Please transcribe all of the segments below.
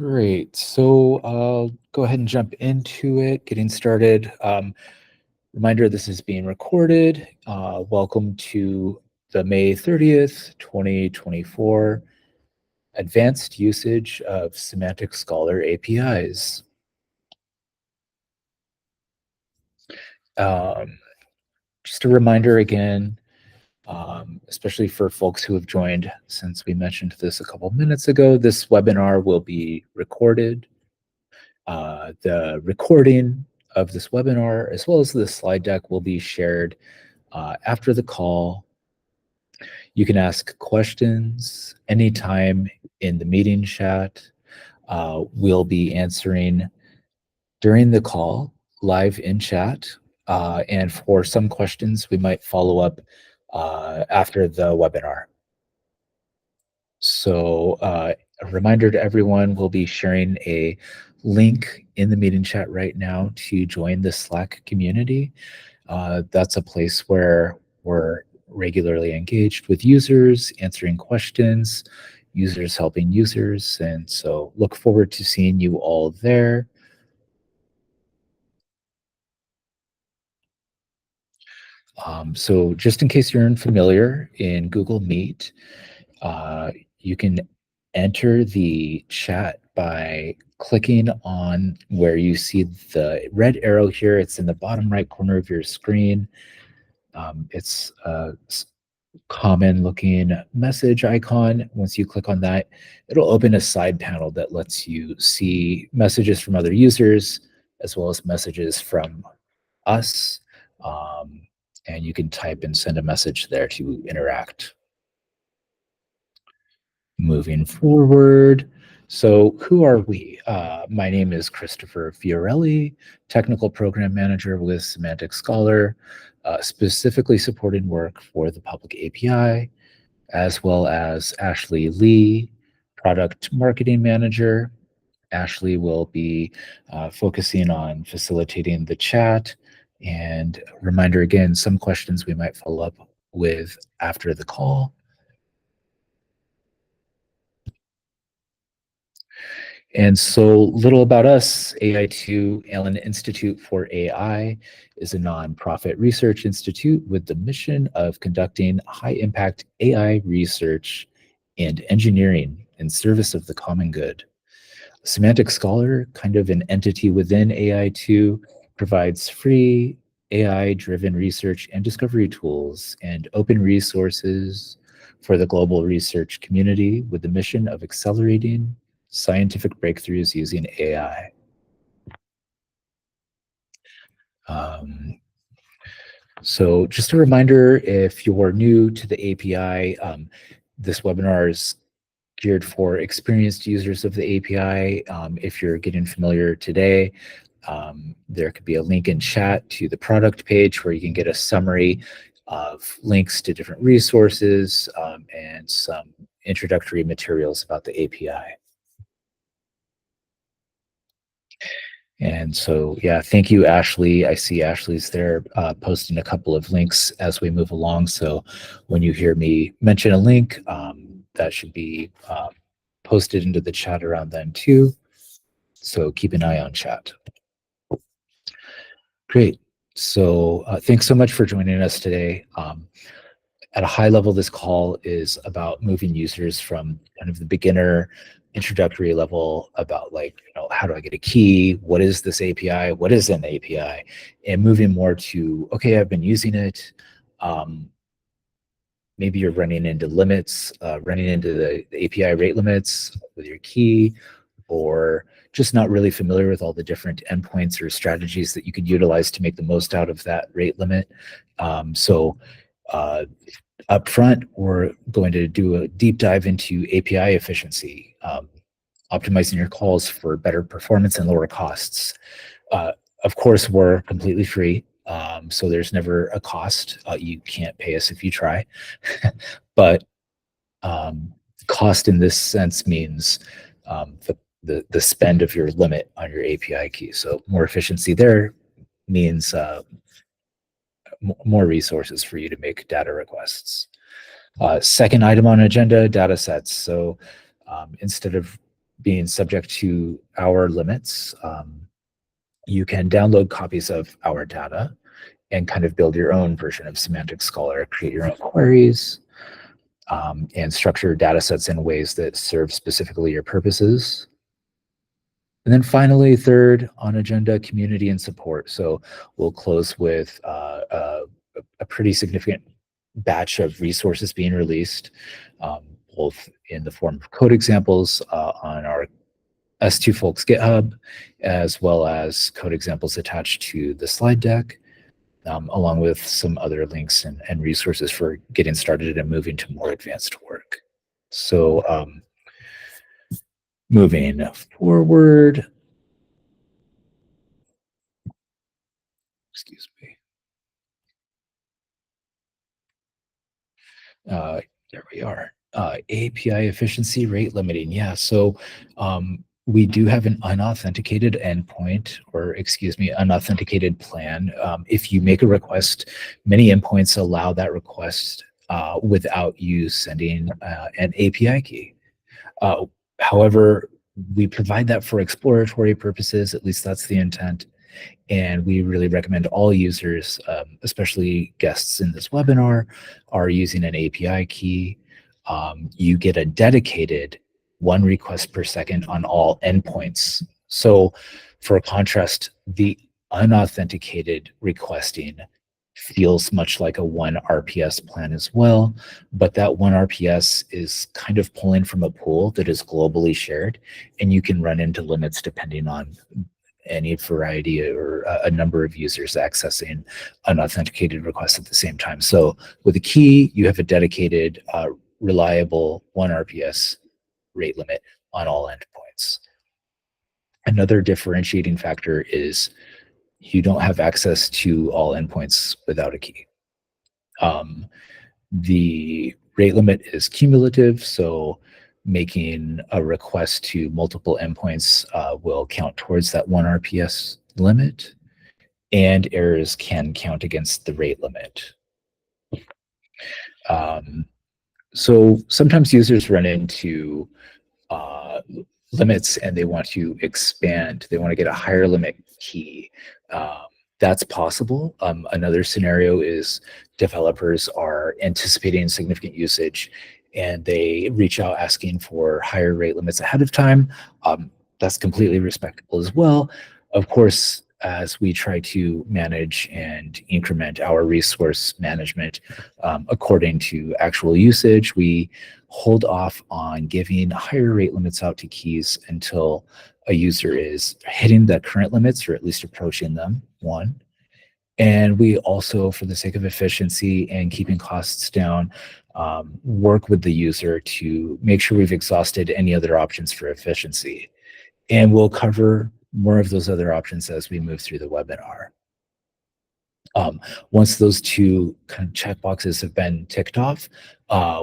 Great. So I'll go ahead and jump into it, getting started. Reminder, this is being recorded. Welcome to the May 30th, 2024 Advanced Usage of Semantic Scholar APIs. Just a reminder again, especially for folks who have joined since we mentioned this a couple minutes ago, this webinar will be recorded. The recording of this webinar, as well as the slide deck, will be shared after the call. You can ask questions anytime in the meeting chat. We'll be answering during the call, live in chat. And for some questions, we might follow up after the webinar. So a reminder to everyone, we'll be sharing a link in the meeting chat right now to join the Slack community. That's a place where we're regularly engaged with users, answering questions, users helping users. And so look forward to seeing you all there. So just in case you're unfamiliar, in Google Meet, you can enter the chat by clicking on where you see the red arrow here. It's in the bottom right corner of your screen. It's a common looking message icon. Once you click on that, it'll open a side panel that lets you see messages from other users, as well as messages from us. And you can type and send a message there to interact. Moving forward, so who are we? My name is Christopher Fiorelli, Technical Program Manager with Semantic Scholar, specifically supporting work for the public API, as well as Ashley Lee, Product Marketing Manager. Ashley will be focusing on facilitating the chat. And reminder again, some questions we might follow up with after the call. And so little about us. AI2 Allen Institute for AI is a nonprofit research institute with the mission of conducting high-impact AI research and engineering in service of the common good. Semantic Scholar, kind of an entity within AI2, provides free AI-driven research and discovery tools and open resources for the global research community with the mission of accelerating scientific breakthroughs using AI. So just a reminder, if you're new to the API, this webinar is geared for experienced users of the API. If you're getting familiar today, there could be a link in chat to the product page where you can get a summary of links to different resources and some introductory materials about the API. And so, yeah, thank you, Ashley. I see Ashley's there posting a couple of links as we move along. So when you hear me mention a link, that should be posted into the chat around then too. So keep an eye on chat. Great. So thanks so much for joining us today. At a high level, this call is about moving users from kind of the beginner introductory level about like, how do I get a key? What is this API? What is an API? And moving more to, okay, I've been using it. Maybe you're running into limits, running into the API rate limits with your key, or just not really familiar with all the different endpoints or strategies that you could utilize to make the most out of that rate limit. Up front, we're going to do a deep dive into API efficiency, optimizing your calls for better performance and lower costs. Of course, we're completely free, so there's never a cost. You can't pay us if you try. But cost in this sense means the spend of your limit on your API key. So more efficiency there means more resources for you to make data requests. Second item on agenda, data sets. So instead of being subject to our limits, you can download copies of our data and kind of build your own version of Semantic Scholar, create your own queries, and structure data sets in ways that serve specifically your purposes. And then finally, third on agenda, community and support. So we'll close with a pretty significant batch of resources being released, both in the form of code examples on our S2 Folks GitHub, as well as code examples attached to the slide deck, along with some other links and resources for getting started and moving to more advanced work. So moving forward, excuse me. There we are. API efficiency rate limiting. Yeah, so we do have an unauthenticated endpoint, or excuse me, unauthenticated plan. If you make a request, many endpoints allow that request without you sending an API key. However, we provide that for exploratory purposes, at least that's the intent. And we really recommend all users, especially guests in this webinar, are using an API key. You get a dedicated 1 request per second on all endpoints. So for contrast, the unauthenticated requesting feels much like a 1 RPS plan as well, but that 1 RPS is kind of pulling from a pool that is globally shared, and you can run into limits depending on any variety or a number of users accessing unauthenticated requests at the same time. So with a key, you have a dedicated, reliable 1 RPS rate limit on all endpoints. Another differentiating factor is you don't have access to all endpoints without a key. The rate limit is cumulative, so making a request to multiple endpoints will count towards that 1 RPS limit, and errors can count against the rate limit. So sometimes users run into limits and they want to expand. They want to get a higher limit key. That's possible. Another scenario is developers are anticipating significant usage and they reach out asking for higher rate limits ahead of time. That's completely respectable as well. Of course, as we try to manage and increment our resource management according to actual usage, we hold off on giving higher rate limits out to keys until a user is hitting the current limits or at least approaching them, 1. And we also, for the sake of efficiency and keeping costs down, work with the user to make sure we've exhausted any other options for efficiency. And we'll cover more of those other options as we move through the webinar. Once those 2 kind of checkboxes have been ticked off,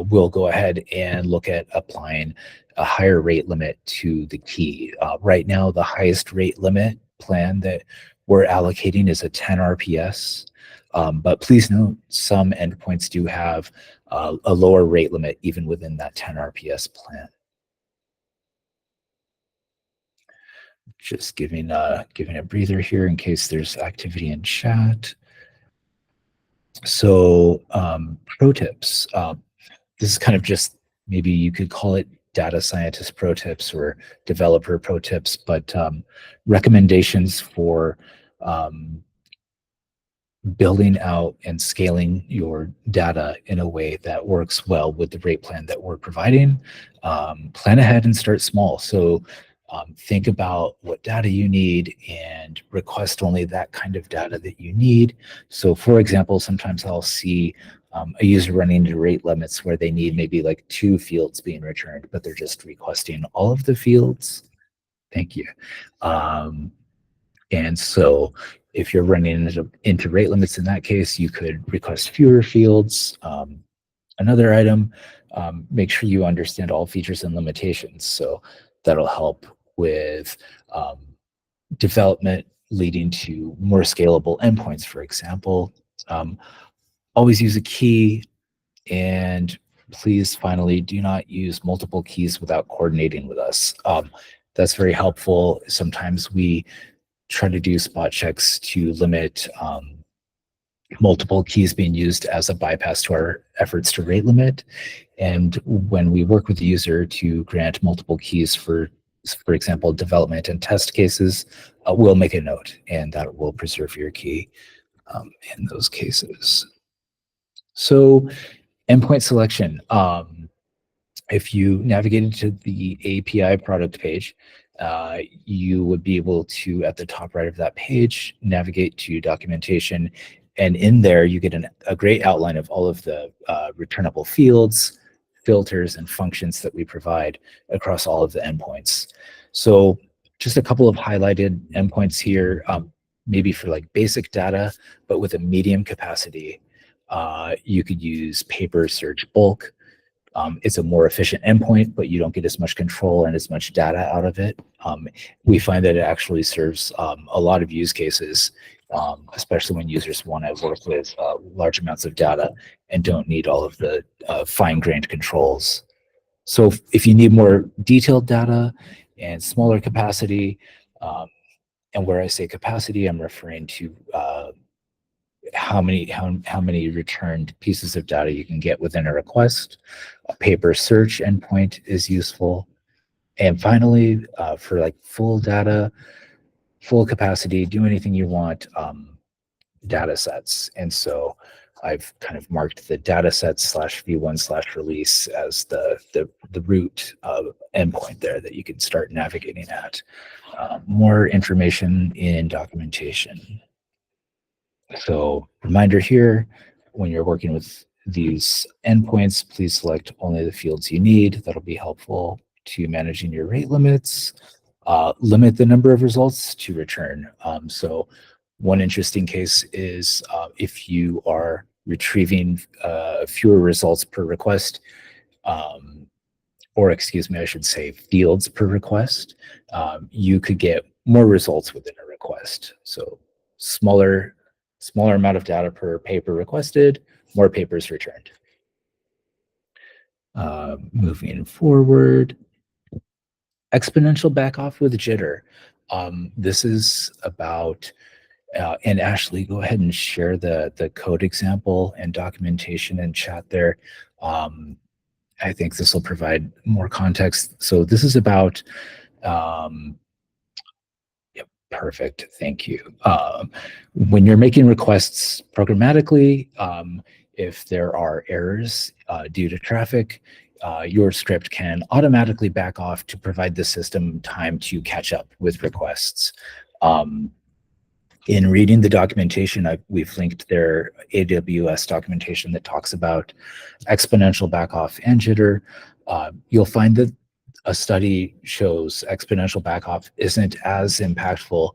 we'll go ahead and look at applying a higher rate limit to the key. Right now, the highest rate limit plan that we're allocating is a 10 RPS. But please note, some endpoints do have a lower rate limit even within that 10 RPS plan. Just giving a breather here in case there's activity in chat. So pro tips. This is kind of just, maybe you could call it data scientist pro tips or developer pro tips, but recommendations for building out and scaling your data in a way that works well with the rate plan that we're providing. Plan ahead and start small. So think about what data you need and request only that kind of data that you need. So for example, sometimes I'll see a user running into rate limits where they need maybe like 2 fields being returned, but they're just requesting all of the fields. Thank you. And so if you're running into rate limits in that case, you could request fewer fields. Another item, make sure you understand all features and limitations. So that'll help with development leading to more scalable endpoints, for example. Always use a key, and please, finally, do not use multiple keys without coordinating with us. That's very helpful. Sometimes we try to do spot checks to limit multiple keys being used as a bypass to our efforts to rate limit. And when we work with the user to grant multiple keys for example, development and test cases, we'll make a note, and that will preserve your key in those cases. So endpoint selection. If you navigated to the API product page, you would be able to, at the top right of that page, navigate to documentation. And in there, you get a great outline of all of the returnable fields, filters, and functions that we provide across all of the endpoints. So just a couple of highlighted endpoints here, maybe for like basic data, but with a medium capacity. You could use paper search bulk. It's a more efficient endpoint, but you don't get as much control and as much data out of it. We find that it actually serves a lot of use cases, especially when users want to work with large amounts of data and don't need all of the fine-grained controls. So if you need more detailed data and smaller capacity, and where I say capacity, I'm referring to how many returned pieces of data you can get within a request. A paper search endpoint is useful. And finally, for like full data, full capacity, do anything you want, data sets. And so I've kind of marked the data sets /v1/release as the root endpoint there that you can start navigating at. More information in documentation. So reminder here, when you're working with these endpoints, please select only the fields you need. That'll be helpful to managing your rate limits. Limit the number of results to return. So one interesting case is if you are retrieving fewer results per request, or excuse me, I should say fields per request, you could get more results within a request. So smaller amount of data per paper requested, more papers returned. Moving forward, exponential backoff with jitter. This is about, and Ashley, go ahead and share the code example and documentation in chat there. I think this will provide more context. So this is about, perfect, thank you. When you're making requests programmatically, if there are errors due to traffic, your script can automatically back off to provide the system time to catch up with requests. In reading the documentation, we've linked their AWS documentation that talks about exponential backoff and jitter. You'll find that a study shows exponential backoff isn't as impactful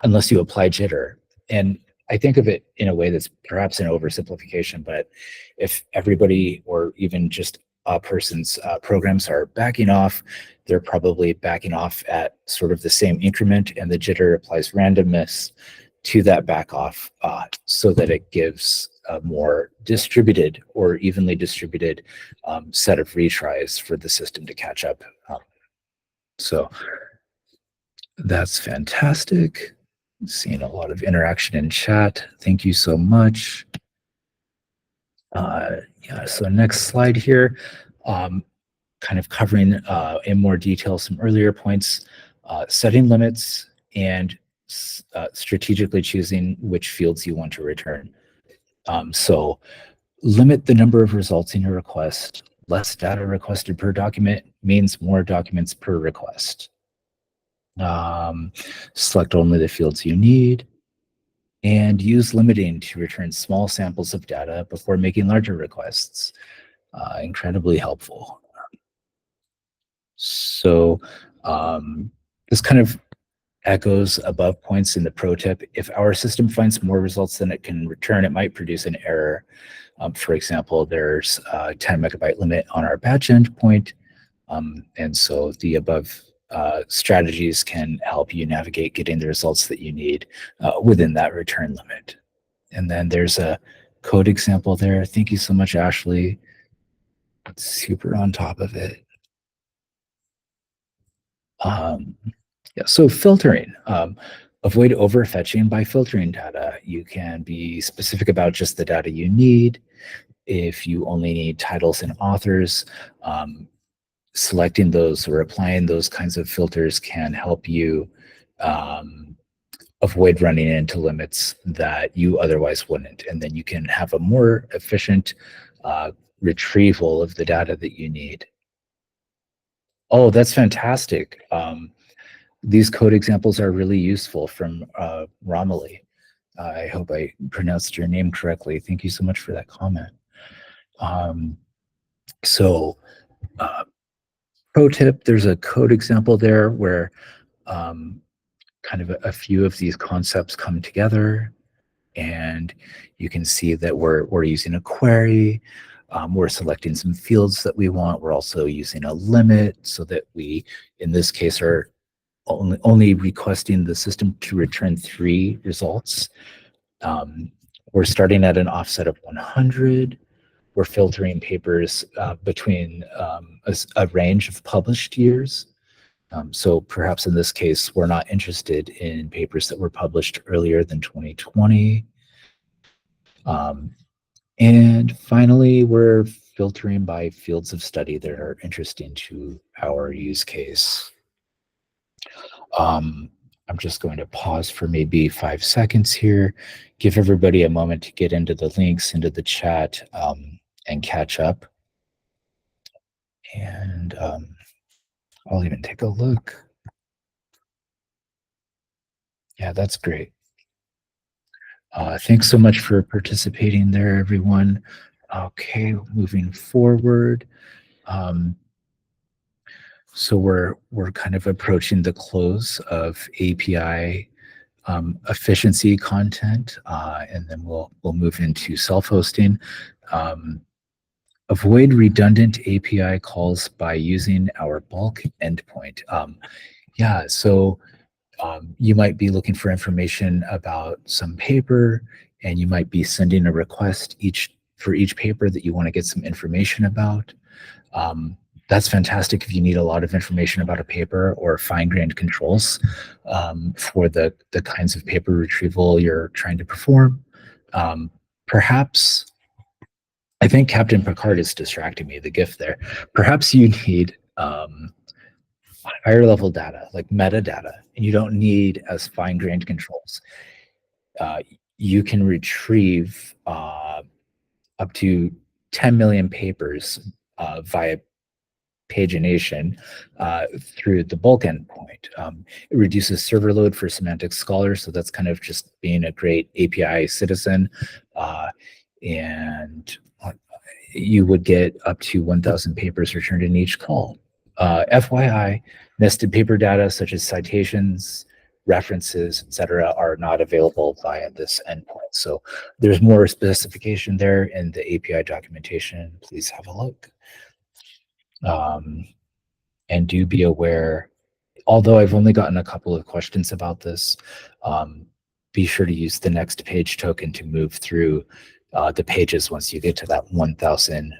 unless you apply jitter. And I think of it in a way that's perhaps an oversimplification, but if everybody or even just a person's programs are backing off, they're probably backing off at sort of the same increment, and the jitter applies randomness to that back off so that it gives a more distributed or evenly distributed set of retries for the system to catch up. So that's fantastic. Seeing a lot of interaction in chat. Thank you so much. Yeah, so next slide here, kind of covering in more detail some earlier points, setting limits and strategically choosing which fields you want to return. So limit the number of results in your request. Less data requested per document means more documents per request. Select only the fields you need. And use limiting to return small samples of data before making larger requests. Incredibly helpful. So this kind of echoes above points in the pro tip. If our system finds more results than it can return, it might produce an error. For example, there's a 10 megabyte limit on our batch endpoint. And so the above strategies can help you navigate getting the results that you need within that return limit. And then there's a code example there. Thank you so much, Ashley. super on top of it. Yeah, so filtering. Avoid overfetching by filtering data. You can be specific about just the data you need. If you only need titles and authors, selecting those or applying those kinds of filters can help you avoid running into limits that you otherwise wouldn't. And then you can have a more efficient retrieval of the data that you need. Oh, that's fantastic. These code examples are really useful from Romilly. I hope I pronounced your name correctly. Thank you so much for that comment. So pro tip, there's a code example there where kind of a few of these concepts come together, and you can see that we're using a query. We're selecting some fields that we want. We're also using a limit so that we, in this case, are only requesting the system to return 3 results. We're starting at an offset of 100. We're filtering papers between a range of published years. So perhaps in this case, we're not interested in papers that were published earlier than 2020. And finally, we're filtering by fields of study that are interesting to our use case. I'm just going to pause for maybe 5 seconds here, give everybody a moment to get into the links, into the chat, and catch up. And I'll even take a look. Yeah, that's great. Thanks so much for participating there, everyone. Okay, moving forward. So we're kind of approaching the close of API efficiency content, and then we'll move into self-hosting. Avoid redundant API calls by using our bulk endpoint. Yeah, so you might be looking for information about some paper, and you might be sending a request for each paper that you want to get some information about. That's fantastic if you need a lot of information about a paper or fine-grained controls for the kinds of paper retrieval you're trying to perform. Perhaps, I think Captain Picard is distracting me, the GIF there. Perhaps you need higher level data, like metadata, and you don't need as fine-grained controls. You can retrieve up to 10 million papers via pagination through the bulk endpoint. It reduces server load for Semantic scholars, so that's kind of just being a great API citizen. And you would get up to 1,000 papers returned in each call. FYI, nested paper data such as citations, references, etc., are not available via this endpoint. So there's more specification there in the API documentation. Please have a look. And do be aware, although I've only gotten a couple of questions about this, be sure to use the next page token to move through the pages once you get to that 1,000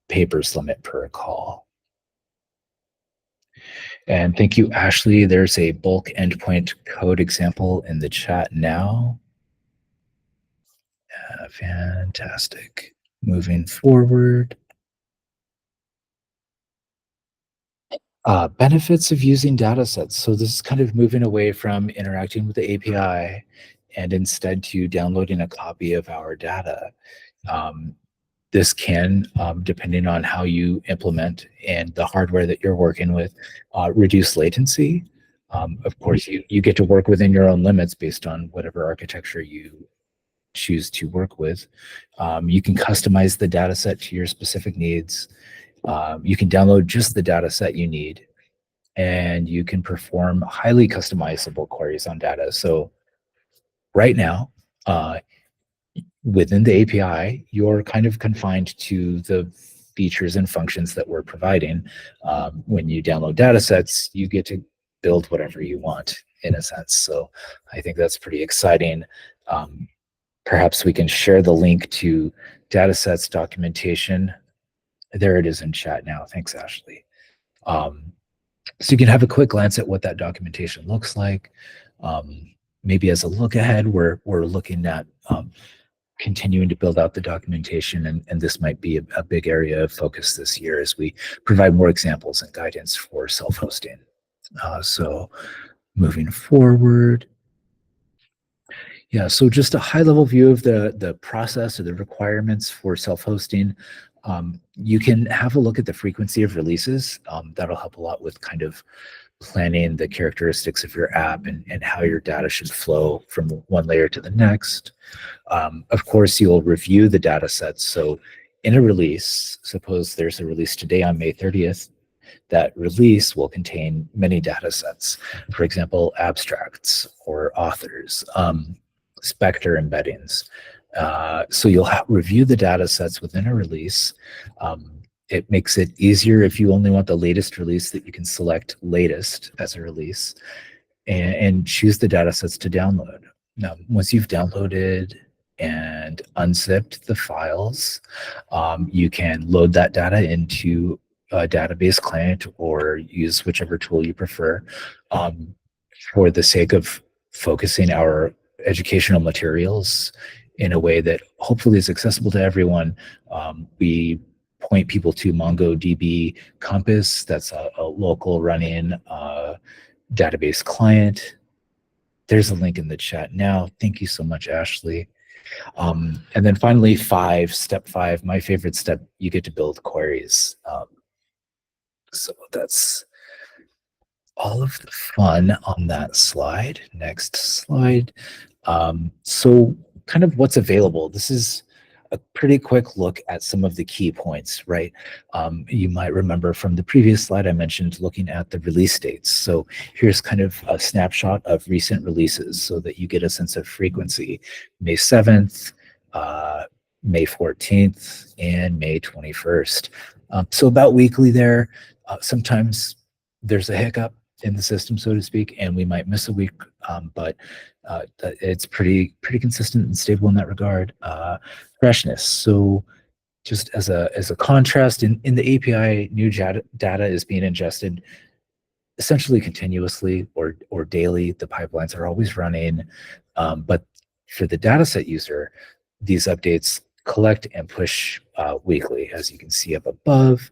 papers limit per call. And thank you, Ashley. There's a bulk endpoint code example in the chat now. Fantastic. Moving forward. Benefits of using data sets. So this is kind of moving away from interacting with the API and instead to downloading a copy of our data. This can, depending on how you implement and the hardware that you're working with, reduce latency. Of course, you get to work within your own limits based on whatever architecture you choose to work with. You can customize the data set to your specific needs. You can download just the data set you need, and you can perform highly customizable queries on data. So right now, within the API, you're kind of confined to the features and functions that we're providing. When you download data sets, you get to build whatever you want, in a sense. So I think that's pretty exciting. Perhaps we can share the link to datasets documentation There it is in chat now. Thanks, Ashley. So you can have a quick glance at what that documentation looks like. Maybe as a look ahead, we're looking at continuing to build out the documentation, and this might be a big area of focus this year as we provide more examples and guidance for self-hosting. So moving forward, yeah, so just a high-level view of the process or the requirements for self-hosting. You can have a look at the frequency of releases. That'll help a lot with kind of planning the characteristics of your app and how your data should flow from one layer to the next. Of course, you'll review the data sets. So in a release, suppose there's a release today on May 30th, that release will contain many data sets. For example, abstracts or authors, Spectre embeddings. So you'll review the data sets within a release. It makes it easier if you only want the latest release that you can select latest as a release and choose the data sets to download. Now, once you've downloaded and unzipped the files, you can load that data into a database client or use whichever tool you prefer. For the sake of focusing our educational materials in a way that hopefully is accessible to everyone, we point people to MongoDB Compass. That's a local running database client. There's a link in the chat now. Thank you so much, Ashley. And then finally, step five, my favorite step, you get to build queries. So that's all of the fun on that slide. Next slide. So kind of what's available. This is a pretty quick look at some of the key points, right? You might remember from the previous slide, I mentioned looking at the release dates. So here's kind of a snapshot of recent releases so that you get a sense of frequency. May 7th, May 14th, and May 21st. So about weekly there. Sometimes there's a hiccup in the system, so to speak, and we might miss a week, but it's pretty consistent and stable in that regard. Freshness. So just as a contrast, in the API, new data is being ingested essentially continuously or daily. The pipelines are always running, but for the dataset user, these updates collect and push weekly, as you can see up above.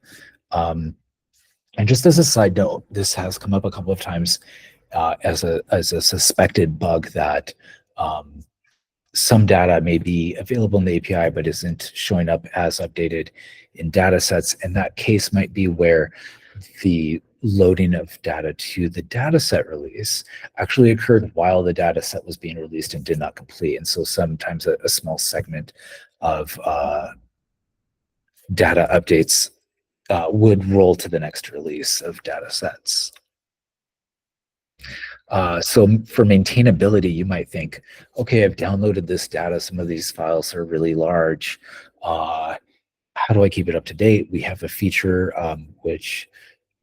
And just as a side note, this has come up a couple of times as a suspected bug that some data may be available in the API but isn't showing up as updated in data sets. And that case might be where the loading of data to the data set release actually occurred while the data set was being released and did not complete. And so sometimes a small segment of data updates would roll to the next release of data sets. So for maintainability, you might think, okay, I've downloaded this data. Some of these files are really large. How do I keep it up to date? We have a feature which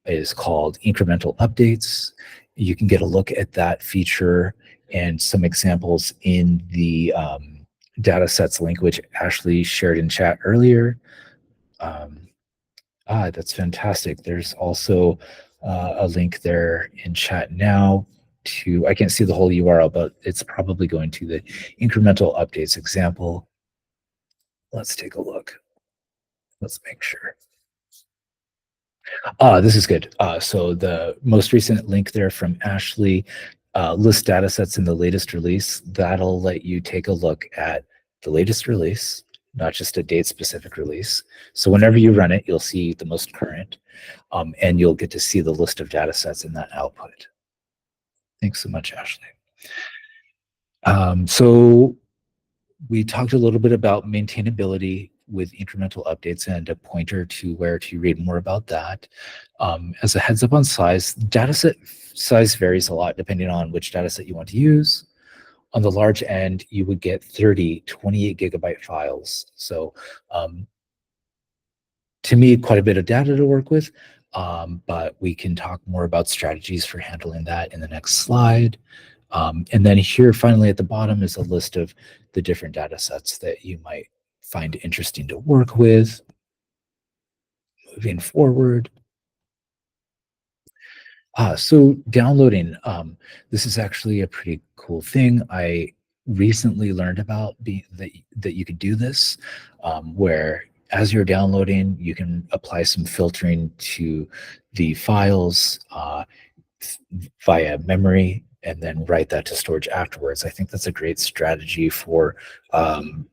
is called incremental updates. You can get a look at that feature and some examples in the datasets link, which Ashley shared in chat earlier. That's fantastic. There's also a link there in chat now to, I can't see the whole URL, but it's probably going to the incremental updates example. Let's take a look. Let's make sure. This is good. So the most recent link there from Ashley lists data sets in the latest release. That'll let you take a look at the latest release, not just a date-specific release. So whenever you run it, you'll see the most current, and you'll get to see the list of data sets in that output. Thanks so much, Ashley. So we talked a little bit about maintainability with incremental updates and a pointer to where to read more about that. As a heads up on size, dataset size varies a lot depending on which dataset you want to use. On the large end, you would get 30 28 gigabyte files. So to me, quite a bit of data to work with, but we can talk more about strategies for handling that in the next slide. And then here, finally, at the bottom is a list of the different data sets that you might find interesting to work with. Moving forward. So downloading, this is actually a pretty cool thing. I recently learned about that you could do this, where as you're downloading, you can apply some filtering to the files via memory and then write that to storage afterwards. I think that's a great strategy for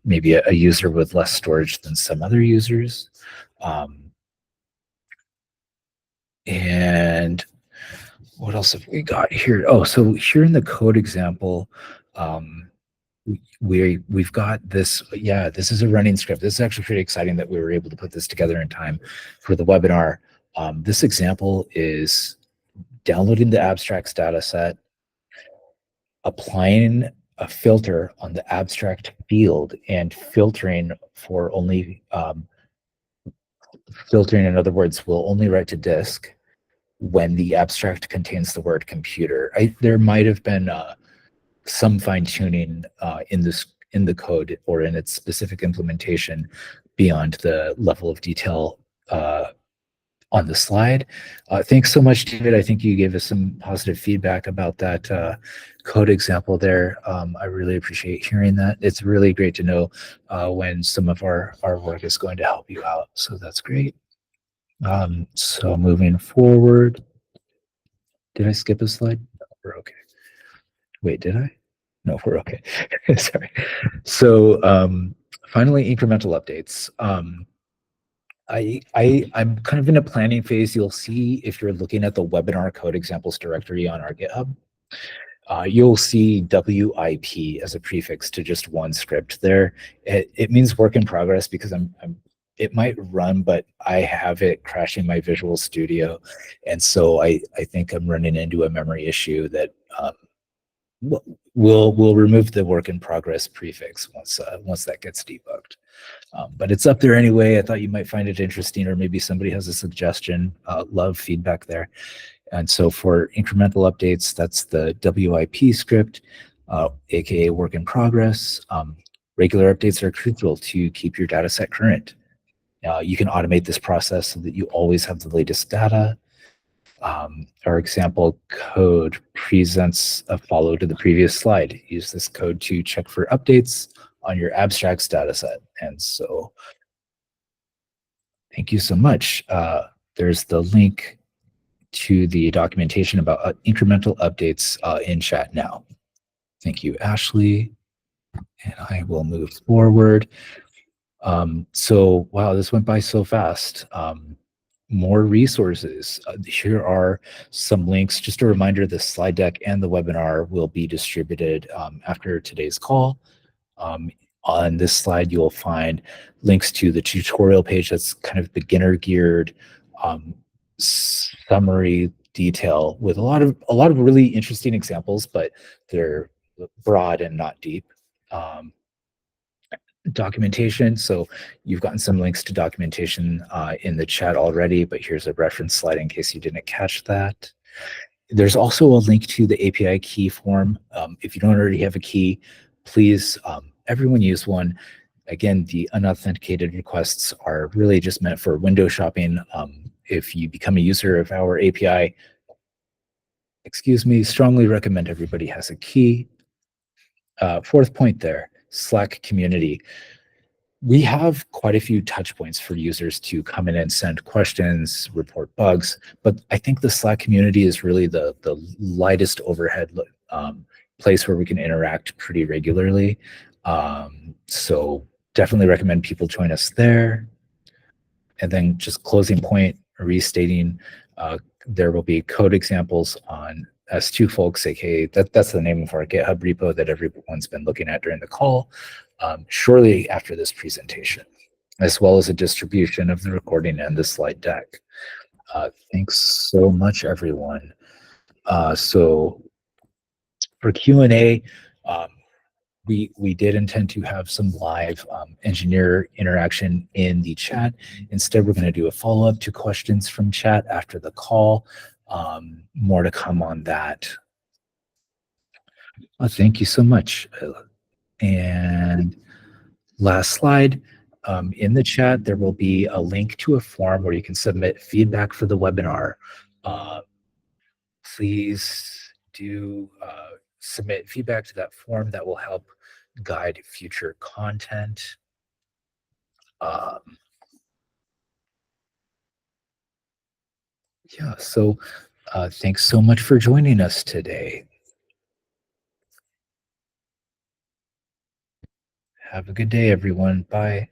maybe a user with less storage than some other users. And what else have we got here? Oh, so here in the code example, we've got this. Yeah, this is a running script. This is actually pretty exciting that we were able to put this together in time for the webinar. This example is downloading the abstracts data set, applying a filter on the abstract field, and filtering for only filtering, in other words, will only write to disk when the abstract contains the word computer. There might have been some fine tuning in the code or in its specific implementation beyond the level of detail on the slide. Thanks so much, David. I think you gave us some positive feedback about that code example there. I really appreciate hearing that. It's really great to know when some of our work is going to help you out. So that's great. So moving forward, did I skip a slide? No, we're okay. Wait, did I? No, we're okay. Sorry. So finally, incremental updates. I'm kind of in a planning phase. You'll see if you're looking at the webinar code examples directory on our GitHub, you'll see WIP as a prefix to just one script there. It means work in progress because it might run, but I have it crashing my Visual Studio. And so I think I'm running into a memory issue that we'll remove the work in progress prefix once that gets debugged. But it's up there anyway. I thought you might find it interesting, or maybe somebody has a suggestion. Love feedback there. And so for incremental updates, that's the WIP script, aka work in progress. Regular updates are crucial to keep your data set current. You can automate this process so that you always have the latest data. Our example code presents a follow to the previous slide. Use this code to check for updates on your abstracts data set. And so thank you so much. There's the link to the documentation about incremental updates in chat now. Thank you, Ashley. And I will move forward. So, wow, this went by so fast. More resources. Here are some links. Just a reminder, the slide deck and the webinar will be distributed after today's call. On this slide, you'll find links to the tutorial page that's kind of beginner geared, summary detail with a lot of really interesting examples, but they're broad and not deep. Documentation. So you've gotten some links to documentation in the chat already, but here's a reference slide in case you didn't catch that. There's also a link to the API key form. If you don't already have a key, please, everyone use one. Again, the unauthenticated requests are really just meant for window shopping. If you become a user of our API, strongly recommend everybody has a key. Fourth point there, Slack community. We have quite a few touch points for users to come in and send questions, report bugs, but I think the Slack community is really the lightest overhead place where we can interact pretty regularly. So definitely recommend people join us there. And then just closing point, restating, there will be code examples on S2 folks, aka that's the name of our GitHub repo that everyone's been looking at during the call, shortly after this presentation, as well as a distribution of the recording and the slide deck. Thanks so much, everyone. So for Q&A, we did intend to have some live engineer interaction in the chat. Instead, we're going to do a follow-up to questions from chat after the call. More to come on that. Thank you so much. And last slide. In the chat, there will be a link to a form where you can submit feedback for the webinar. Please do submit feedback to that form. That will help guide future content. Yeah, so thanks so much for joining us today. Have a good day, everyone. Bye.